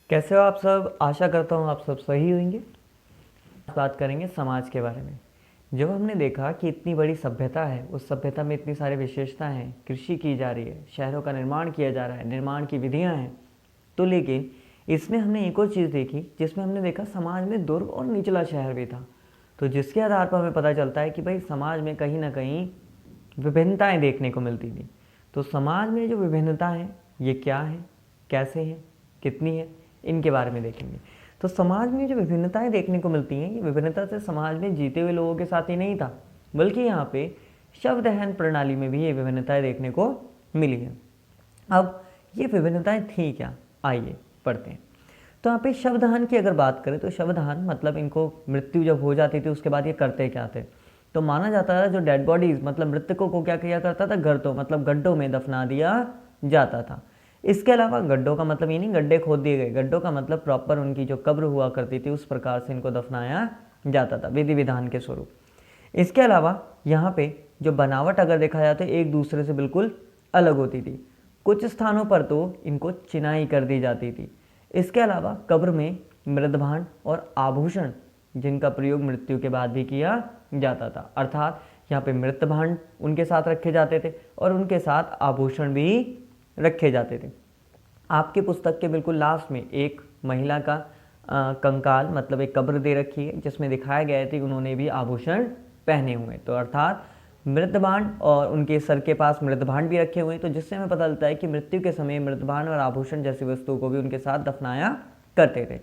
कैसे हो आप सब। आशा करता हूँ आप सब सही होंगे। बात करेंगे समाज के बारे में। जब हमने देखा कि इतनी बड़ी सभ्यता है, उस सभ्यता में इतनी सारी विशेषताएं हैं, कृषि की जा रही है, शहरों का निर्माण किया जा रहा है, निर्माण की विधियां हैं, तो लेकिन इसमें हमने एक और चीज़ देखी जिसमें हमने देखा समाज में दुर्ग और निचला शहर भी था। तो जिसके आधार पर हमें पता चलता है कि भाई समाज में कहीं ना कहीं विभिन्नताएं देखने को मिलती थी। तो समाज में जो विभिन्नता है ये क्या है, कैसे हैं, कितनी है, इनके बारे में देखेंगे। तो समाज में जो विभिन्नताएं देखने को मिलती हैं, ये विभिन्नता से समाज में जीते हुए लोगों के साथ ही नहीं था, बल्कि यहाँ पे शब्दहन प्रणाली में भी ये विभिन्नताएं देखने को मिली है। अब ये विभिन्नताएं थी क्या, आइए पढ़ते हैं। तो यहाँ पे शवदान की अगर बात करें तो शवदान मतलब इनको मृत्यु जब हो जाती थी उसके बाद ये करते क्या थे। तो माना जाता था जो डेड बॉडीज मतलब मृतकों को क्या किया करता था, गर्तों मतलब गड्ढों में दफना दिया जाता था। इसके अलावा गड्ढों का मतलब ये नहीं गड्ढे खोद दिए गए, गड्ढों का मतलब प्रॉपर उनकी जो कब्र हुआ करती थी उस प्रकार से इनको दफनाया जाता था विधि विधान के स्वरूप। इसके अलावा यहाँ पे जो बनावट अगर देखा जाए तो एक दूसरे से बिल्कुल अलग होती थी। कुछ स्थानों पर तो इनको चिनाई कर दी जाती थी। इसके अलावा कब्र में मृदभांड और आभूषण जिनका प्रयोग मृत्यु के बाद भी किया जाता था, अर्थात यहाँ पे मृतभांड उनके साथ रखे जाते थे और उनके साथ आभूषण भी रखे जाते थे। आपकी पुस्तक के बिल्कुल लास्ट में एक महिला का कंकाल मतलब एक कब्र दे रखी है जिसमें दिखाया गया है कि उन्होंने भी आभूषण पहने हुए, तो अर्थात मृतभांड और उनके सर के पास मृतभांड भी रखे हुए हैं। तो जिससे हमें पता चलता है कि मृत्यु के समय मृतभांड और आभूषण जैसी वस्तुओं को भी उनके साथ दफनाया करते थे।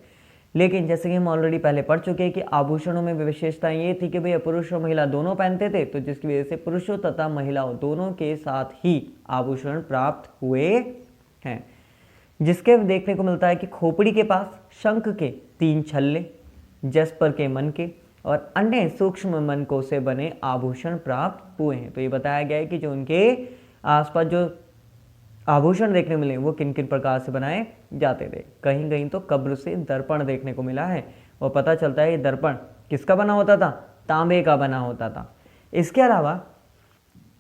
लेकिन जैसे कि हम ऑलरेडी पहले पढ़ चुके हैं कि आभूषणों में विशेषताएं ये थी कि भैया पुरुष और महिला दोनों पहनते थे, तो जिसकी वजह से पुरुषों तथा महिलाओं दोनों के साथ ही आभूषण प्राप्त हुए हैं। जिसके देखने को मिलता है कि खोपड़ी के पास शंख के 3 छल्ले, जस्पर के मन के और अन्य सूक्ष्म मनकों से बने आभूषण प्राप्त हुए हैं। तो ये बताया गया है कि जो उनके आसपास जो आभूषण देखने मिले वो किन किन प्रकार से बनाए जाते थे। कहीं कहीं तो कब्र से दर्पण देखने को मिला है और पता चलता है ये दर्पण किसका बना होता था, तांबे का बना होता था। इसके अलावा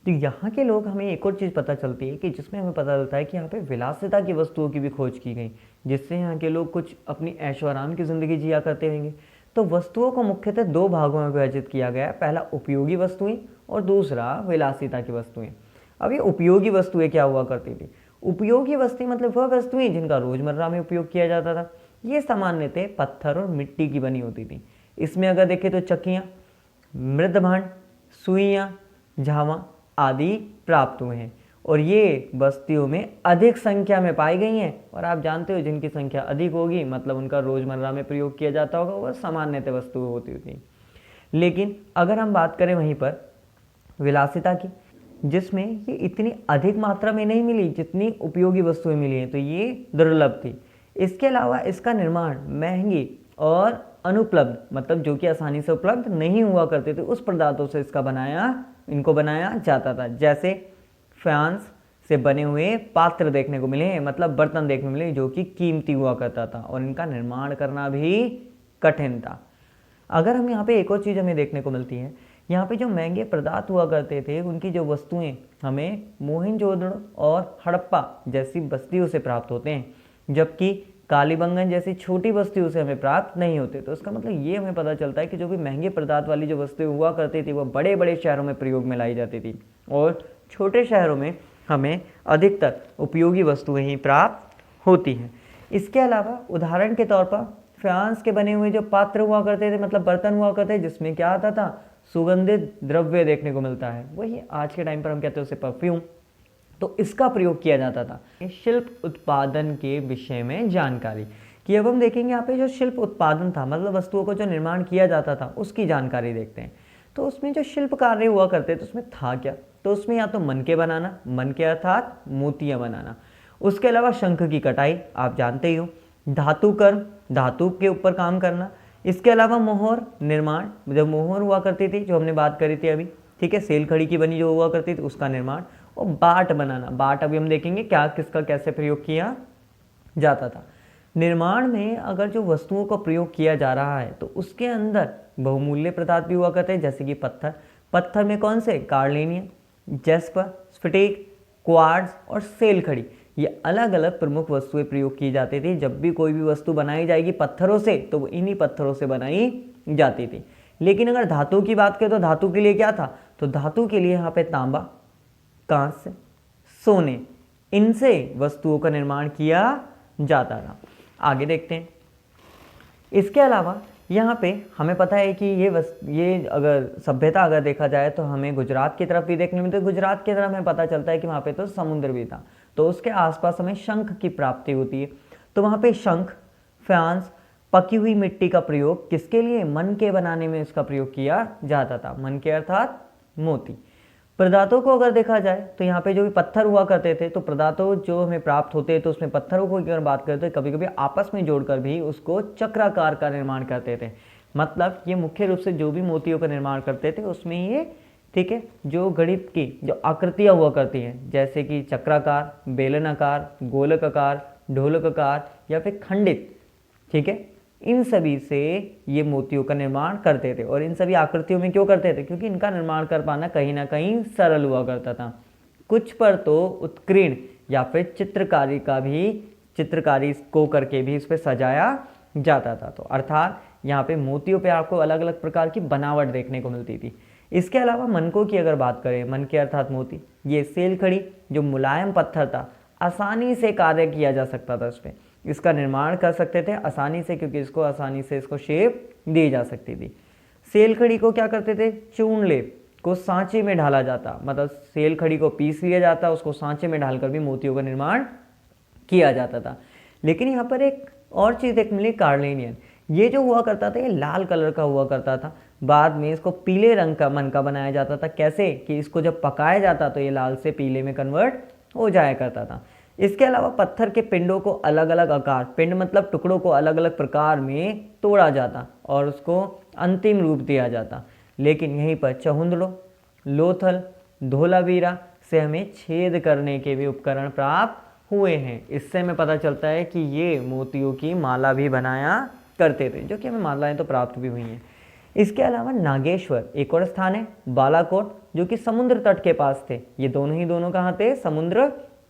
तो यहाँ के लोग हमें एक और चीज़ पता चलती है कि जिसमें हमें पता चलता है कि यहाँ पे विलासिता की वस्तुओं की भी खोज की गई, जिससे यहाँ के लोग कुछ अपनी ऐशो आराम की ज़िंदगी जिया करते होंगे। तो वस्तुओं को मुख्यतः 2 भागों में विभाजित किया गया है, पहला उपयोगी वस्तुएं और दूसरा विलासिता की वस्तुएं। अब ये उपयोगी वस्तुएं क्या हुआ करती थी। उपयोगी वस्तुएं मतलब वह वस्तुएं जिनका रोजमर्रा में उपयोग किया जाता था। ये सामान्यतः पत्थर और मिट्टी की बनी होती थी। इसमें अगर देखें तो चक्कियाँ, मृदभांड, सुइयाँ, झावा आदि प्राप्त हुए हैं और ये बस्तियों में अधिक संख्या में पाई गई हैं। और आप जानते हो जिनकी संख्या अधिक होगी मतलब उनका रोजमर्रा में प्रयोग किया जाता होगा, वह सामान्यतः वस्तु होती थी। लेकिन अगर हम बात करें वहीं पर विलासिता की, जिसमें ये इतनी अधिक मात्रा में नहीं मिली जितनी उपयोगी वस्तुएं मिली हैं, तो ये दुर्लभ थी। इसके अलावा इसका निर्माण महंगी और अनुपलब्ध मतलब जो कि आसानी से उपलब्ध नहीं हुआ करते थे उस पदार्थों से इनको बनाया जाता था। जैसे फ्रांस से बने हुए पात्र देखने को मिले हैं मतलब बर्तन देखने को मिले जो कि कीमती हुआ करता था और इनका निर्माण करना भी कठिन था। अगर हम यहाँ पे एक और चीज़ हमें देखने को मिलती है, यहाँ पे जो महंगे पदार्थ हुआ करते थे उनकी जो वस्तुएं हमें मोहनजोदड़ो और हड़प्पा जैसी बस्तियों से प्राप्त होते हैं, जबकि कालीबंगन जैसी छोटी बस्तियों से हमें प्राप्त नहीं होते। तो इसका मतलब ये हमें पता चलता है कि जो भी महंगे पदार्थ वाली जो वस्तुएं हुआ करती थी वो बड़े बड़े शहरों में प्रयोग में लाई जाती थी और छोटे शहरों में हमें अधिकतर उपयोगी वस्तुएं ही प्राप्त होती हैं। इसके अलावा उदाहरण के तौर पर फ्रांस के बने हुए जो पात्र हुआ करते थे मतलब बर्तन हुआ करते थे जिसमें क्या आता था, सुगंधित द्रव्य देखने को मिलता है, वही आज के टाइम पर हम कहते हैं उसे परफ्यूम। तो इसका प्रयोग किया जाता था। शिल्प उत्पादन के विषय में जानकारी कि अब हम देखेंगे यहाँ पे जो शिल्प उत्पादन था मतलब वस्तुओं को जो निर्माण किया जाता था उसकी जानकारी देखते हैं। तो उसमें जो शिल्प कार्य हुआ करते तो उसमें था क्या, तो उसमें या तो मनके बनाना, मनके अर्थात मोतियाँ बनाना, उसके अलावा शंख की कटाई आप जानते ही हो, धातु कर्म धातु के ऊपर काम करना, इसके अलावा मोहर निर्माण, जब मोहर हुआ करती थी जो हमने बात करी थी अभी, ठीक है, सेल खड़ी की बनी जो हुआ करती थी उसका निर्माण, और बाट बनाना। बाट अभी हम देखेंगे क्या किसका कैसे प्रयोग किया जाता था। निर्माण में अगर जो वस्तुओं का प्रयोग किया जा रहा है तो उसके अंदर बहुमूल्य पदार्थ भी हुआ करते हैं जैसे कि पत्थर। पत्थर में कौन से, कार्लिनियम, जैस्पर, स्फटिक, क्वार्ट्ज और सेल खड़ी, ये अलग अलग प्रमुख वस्तुएं प्रयोग की जाती थी। जब भी कोई भी वस्तु बनाई जाएगी पत्थरों से तो वो इन्हीं पत्थरों से बनाई जाती थी। लेकिन अगर धातु की बात करें तो धातु के लिए क्या था, तो धातु के लिए यहाँ पे तांबा, कांस्य, सोने, इनसे वस्तुओं का निर्माण किया जाता था। आगे देखते हैं। इसके अलावा यहाँ पे हमें पता है कि ये अगर सभ्यता अगर देखा जाए तो हमें गुजरात की तरफ भी देखने मिलती है। गुजरात की तरफ हमें पता चलता है कि वहाँ पे तो समुद्र भी था, तो उसके आसपास हमें शंख की प्राप्ति होती है। तो वहाँ पे शंख, फ्यांस, पकी हुई मिट्टी का प्रयोग किसके लिए, मन के बनाने में इसका प्रयोग किया जाता था। मन के अर्थात मोती। पदार्थों को अगर देखा जाए तो यहाँ पे जो भी पत्थर हुआ करते थे, तो पदार्थों जो हमें प्राप्त होते तो उसमें पत्थरों को अगर बात करते तो कभी कभी आपस में जोड़कर भी उसको चक्राकार का निर्माण करते थे। मतलब ये मुख्य रूप से जो भी मोतियों का निर्माण करते थे उसमें ये, ठीक है, जो गणित की जो आकृतियाँ हुआ करती हैं, जैसे कि चक्राकार, बेलनाकार, गोलकाकार, ढोलकाकार या फिर खंडित, ठीक है, इन सभी से ये मोतियों का निर्माण करते थे। और इन सभी आकृतियों में क्यों करते थे, क्योंकि इनका निर्माण कर पाना कहीं ना कहीं सरल हुआ करता था। कुछ पर तो उत्कीर्ण या फिर चित्रकारी को करके भी इस पर सजाया जाता था। तो अर्थात यहाँ पे मोतियों पे आपको अलग अलग प्रकार की बनावट देखने को मिलती थी। इसके अलावा मनकों की अगर बात करें, मन के अर्थात मोती, ये सेलखड़ी जो मुलायम पत्थर था, आसानी से कार्य किया जा सकता था, उस पर इसका निर्माण कर सकते थे आसानी से, क्योंकि इसको आसानी से इसको शेप दी जा सकती थी। सेलखड़ी को क्या करते थे, चूर्ण लेप को सांचे में ढाला जाता, मतलब सेलखड़ी को पीस लिया जाता, उसको सांचे में डालकर भी मोतियों का निर्माण किया जाता था। लेकिन यहाँ पर एक और चीज़ एक मिली, कार्लिनियन। ये जो हुआ करता था ये लाल कलर का हुआ करता था, बाद में इसको पीले रंग का मन का बनाया जाता था। कैसे कि इसको जब पकाया जाता तो ये लाल से पीले में कन्वर्ट हो जाया करता था। इसके अलावा पत्थर के पिंडों को अलग अलग आकार, पिंड मतलब टुकड़ों को अलग अलग प्रकार में तोड़ा जाता और उसको अंतिम रूप दिया जाता। लेकिन यहीं पर चहुंदड़ों, लोथल, धोलावीरा से हमें छेद करने के भी उपकरण प्राप्त हुए हैं। इससे हमें पता चलता है कि ये मोतियों की माला भी बनाया करते थे, जो कि हमें मालाएं तो प्राप्त भी हुई हैं। इसके अलावा नागेश्वर एक और स्थान है, बालाकोट, जो कि समुद्र तट के पास थे। ये दोनों कहाँ थे, समुद्र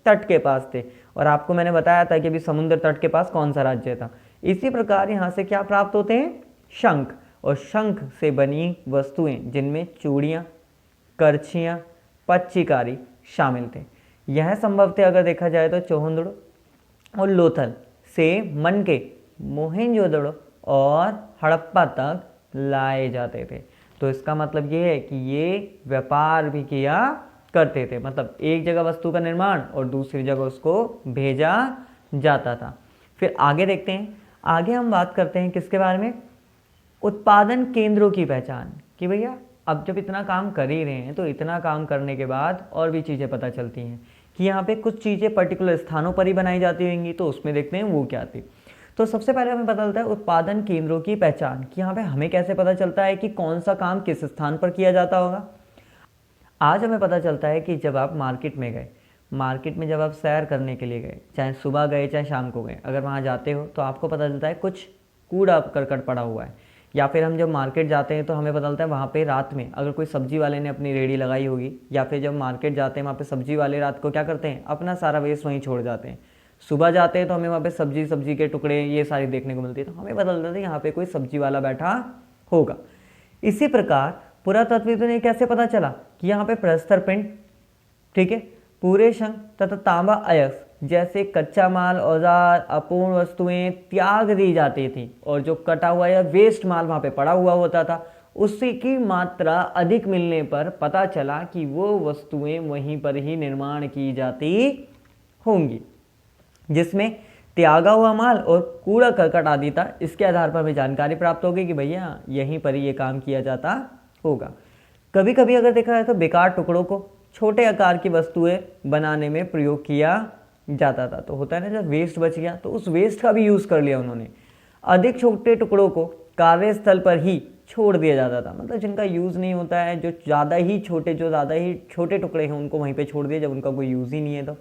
तट के पास थे। और आपको मैंने बताया था कि अभी समुद्र तट के पास कौन सा राज्य था। इसी प्रकार यहाँ से क्या प्राप्त होते हैं, शंख, और शंख से बनी वस्तुएं जिनमें चूड़ियाँ, करछियाँ, पच्चीकारी शामिल थे। यह संभवतः अगर देखा जाए तो चौहंदड़ो और लोथल से मन के मोहनजोदड़ो और हड़प्पा तक लाए जाते थे। तो इसका मतलब ये है कि ये व्यापार भी किया करते थे, मतलब एक जगह वस्तु का निर्माण और दूसरी जगह उसको भेजा जाता था। फिर आगे देखते हैं, आगे हम बात करते हैं किसके बारे में, उत्पादन केंद्रों की पहचान। कि भैया अब जब इतना काम कर ही रहे हैं तो इतना काम करने के बाद और भी चीज़ें पता चलती हैं कि यहाँ पे कुछ चीज़ें पर्टिकुलर स्थानों पर ही बनाई जाती होंगी, तो उसमें देखते हैं वो क्या थी। तो सबसे पहले हमें पता चलता है उत्पादन केंद्रों की पहचान, कि यहाँ पे हमें कैसे पता चलता है कि कौन सा काम किस स्थान पर किया जाता होगा। आज हमें पता चलता है कि जब आप मार्केट में गए, मार्केट में जब आप सैर करने के लिए गए, चाहे सुबह गए चाहे शाम को गए, अगर वहाँ जाते हो तो आपको पता चलता है कुछ कूड़ा करकट पड़ा हुआ है। या फिर हम जब मार्केट जाते हैं तो हमें पता चलता है वहाँ पे रात में अगर कोई सब्जी वाले ने अपनी रेहड़ी लगाई होगी, या फिर जब मार्केट जाते हैं वहाँ पे सब्जी वाले रात को क्या करते हैं, अपना सारा वेस्ट वहीं छोड़ जाते हैं। सुबह जाते हैं तो हमें वहाँ पे सब्जी के टुकड़े ये सारी देखने को मिलती है, तो हमें पता चलता है यहाँ पे कोई सब्जी वाला बैठा होगा। इसी प्रकार पुरातत्वविदों ने कैसे पता चला कि यहाँ पे प्रस्तर पिंड, ठीक है, पूरे शंख तथा तांबा अयस्क जैसे कच्चा माल, औजार, अपूर्ण वस्तुएं त्याग दी जाती थी, और जो कटा हुआ या वेस्ट माल वहाँ पे पड़ा हुआ होता था उसी की मात्रा अधिक मिलने पर पता चला कि वो वस्तुएं वहीं पर ही निर्माण की जाती होंगी, जिसमें त्यागा हुआ माल और कूड़ा करकट आदि था। इसके आधार पर हमें जानकारी प्राप्त होगी कि भैया यहीं पर ही ये काम किया जाता होगा। कभी कभी अगर देखा जाए तो बेकार टुकड़ों को छोटे आकार की वस्तुएं बनाने में प्रयोग किया जाता था। तो होता है ना, जब वेस्ट बच गया तो उस वेस्ट का भी यूज़ कर लिया उन्होंने। अधिक छोटे टुकड़ों को कार्यस्थल पर ही छोड़ दिया जाता था, मतलब जिनका यूज़ नहीं होता है, जो ज़्यादा ही छोटे टुकड़े हैं उनको वहीं पे छोड़ दिए जब उनका कोई यूज़ ही नहीं है। तो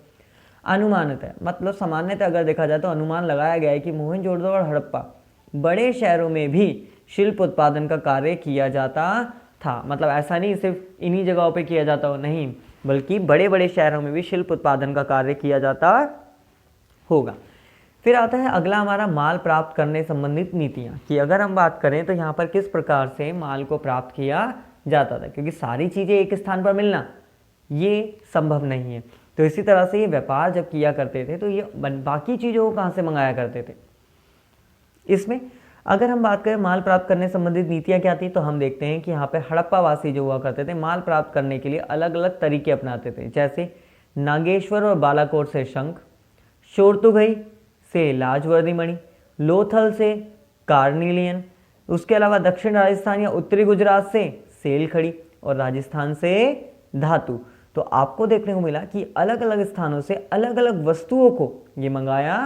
अनुमानतः, मतलब सामान्यतः अगर देखा जाए तो अनुमान लगाया गया है कि मोहनजोदड़ो और हड़प्पा बड़े शहरों में भी शिल्प उत्पादन का कार्य किया जाता था। मतलब ऐसा नहीं सिर्फ इन्हीं जगहों पे किया जाता हो, नहीं, बल्कि बड़े बड़े शहरों में भी शिल्प उत्पादन का कार्य किया जाता होगा। फिर आता है अगला हमारा माल प्राप्त करने संबंधित नीतियाँ, कि अगर हम बात करें तो यहाँ पर किस प्रकार से माल को प्राप्त किया जाता था, क्योंकि सारी चीज़ें एक स्थान पर मिलना ये संभव नहीं है। तो इसी तरह से ये व्यापार जब किया करते थे तो ये बाकी चीज़ों को कहाँ से मंगाया करते थे। इसमें अगर हम बात करें माल प्राप्त करने संबंधित नीतियाँ क्या थी, तो हम देखते हैं कि यहाँ पे हड़प्पावासी जो हुआ करते थे माल प्राप्त करने के लिए अलग अलग तरीके अपनाते थे। जैसे नागेश्वर और बालाकोट से शंख, शोरतुगई से लाजवर्दी मणि, लोथल से कार्निलियन, उसके अलावा दक्षिण राजस्थान या उत्तरी गुजरात से सेल खड़ी और राजस्थान से धातु। तो आपको देखने को मिला कि अलग अलग स्थानों से अलग अलग वस्तुओं को ये मंगाया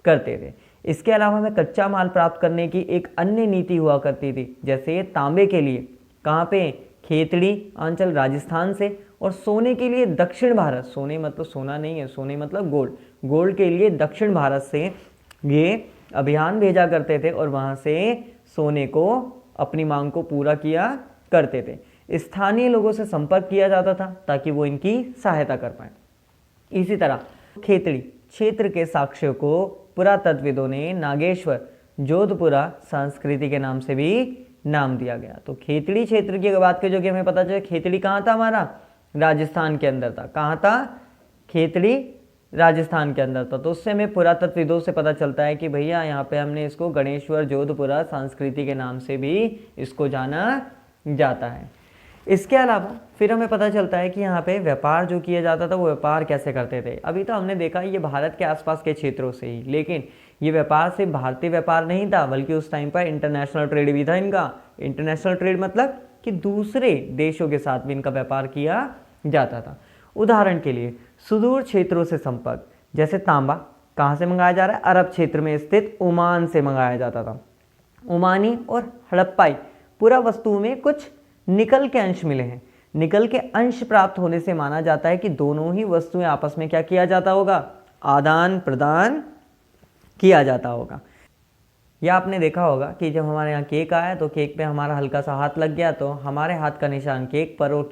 करते थे। इसके अलावा हमें कच्चा माल प्राप्त करने की एक अन्य नीति हुआ करती थी, जैसे तांबे के लिए कहाँ पे, खेतड़ी अंचल राजस्थान से, और सोने के लिए दक्षिण भारत, सोने मतलब सोना नहीं है, सोने मतलब गोल्ड, गोल्ड के लिए दक्षिण भारत से ये अभियान भेजा करते थे और वहाँ से सोने को अपनी मांग को पूरा किया करते थे। स्थानीय लोगों से संपर्क किया जाता था ताकि वो इनकी सहायता कर पाए। इसी तरह खेतड़ी क्षेत्र के साक्ष्यों को पुरातत्वविदों ने नागेश्वर जोधपुरा संस्कृति के नाम से भी नाम दिया गया। तो खेतड़ी क्षेत्र की बात करें, जो कि हमें पता चले खेतड़ी कहाँ था, हमारा राजस्थान के अंदर था। कहाँ था, खेतड़ी राजस्थान के अंदर था। तो उससे हमें पुरातत्वविदों से पता चलता है कि भैया यहाँ पे हमने इसको गणेश्वर जोधपुरा संस्कृति के नाम से भी इसको जाना जाता है। इसके अलावा फिर हमें पता चलता है कि यहाँ पे व्यापार जो किया जाता था वो व्यापार कैसे करते थे। अभी तो हमने देखा ये भारत के आसपास के क्षेत्रों से ही, लेकिन ये व्यापार सिर्फ भारतीय व्यापार नहीं था, बल्कि उस टाइम पर इंटरनेशनल ट्रेड भी था इनका। इंटरनेशनल ट्रेड मतलब कि दूसरे देशों के साथ भी इनका व्यापार किया जाता था। उदाहरण के लिए सुदूर क्षेत्रों से संपर्क, जैसे तांबा कहाँ से मंगाया जा रहा है, अरब क्षेत्र में स्थित ओमान से मंगाया जाता था। ओमानी और हड़प्पाई पूरा वस्तुओं में कुछ निकल के अंश मिले हैं। निकल के अंश प्राप्त होने से माना जाता है कि दोनों ही वस्तुएं आपस में क्या किया जाता होगा, आदान प्रदान किया जाता होगा। या आपने देखा होगा कि जब हमारे यहाँ केक आया तो केक पे हमारा हल्का सा हाथ लग गया तो हमारे हाथ का निशान केक पर और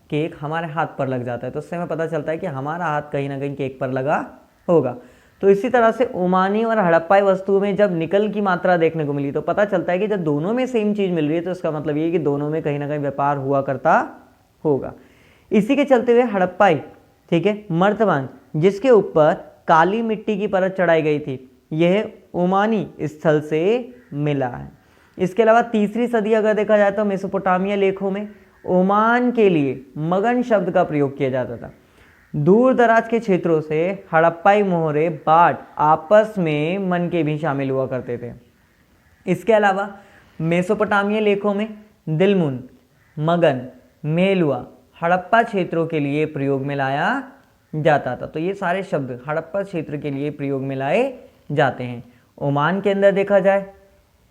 केक हमारे हाथ पर लग जाता है। तो उससे हमें पता चलता है कि हमारा हाथ कहीं ना कहीं केक पर लगा होगा। तो इसी तरह से ओमानी और हड़प्पाई वस्तुओं में जब निकल की मात्रा देखने को मिली तो पता चलता है कि जब दोनों में सेम चीज़ मिल रही है तो इसका मतलब ये है कि दोनों में कहीं ना कहीं व्यापार हुआ करता होगा। इसी के चलते हुए हड़प्पाई, ठीक है, मर्तबान जिसके ऊपर काली मिट्टी की परत चढ़ाई गई थी, यह ओमानी स्थल से मिला है। इसके अलावा तीसरी सदी अगर देखा जाए तो मेसोपोटामिया लेखों में ओमान के लिए मगन शब्द का प्रयोग किया जाता था। दूर दराज के क्षेत्रों से हड़प्पाई मोहरे बाट आपस में मन के भी शामिल हुआ करते थे। इसके अलावा मेसोपोटामिया लेखों में दिलमुन, मगन, मेलुआ हड़प्पा क्षेत्रों के लिए प्रयोग में लाया जाता था। तो ये सारे शब्द हड़प्पा क्षेत्र के लिए प्रयोग में लाए जाते हैं। ओमान के अंदर देखा जाए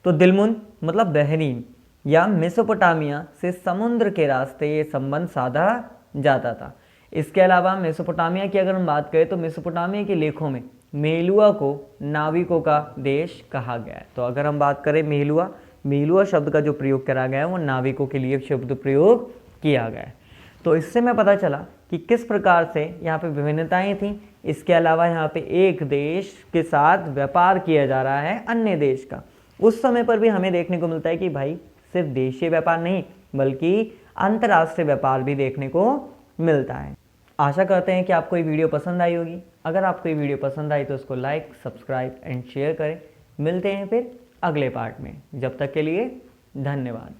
तो दिलमुन मतलब बहरीन या मेसोपोटामिया से समुद्र के रास्ते ये संबंध साधा जाता था। इसके अलावा मेसोपोटामिया की अगर हम बात करें तो मेसोपोटामिया के लेखों में मेलुआ को नाविकों का देश कहा गया है। तो अगर हम बात करें मेलुआ शब्द का जो प्रयोग करा गया है वो नाविकों के लिए शब्द प्रयोग किया गया है। तो इससे मैं पता चला कि किस प्रकार से यहाँ पे विभिन्नताएं थीं। इसके अलावा यहाँ पे एक देश के साथ व्यापार किया जा रहा है अन्य देश का। उस समय पर भी हमें देखने को मिलता है कि भाई सिर्फ देशीय व्यापार नहीं बल्कि अंतर्राष्ट्रीय व्यापार भी देखने को मिलता है। आशा करते हैं कि आपको ये वीडियो पसंद आई होगी। अगर आपको ये वीडियो पसंद आई तो उसको लाइक, सब्सक्राइब एंड शेयर करें। मिलते हैं फिर अगले पार्ट में। जब तक के लिए धन्यवाद।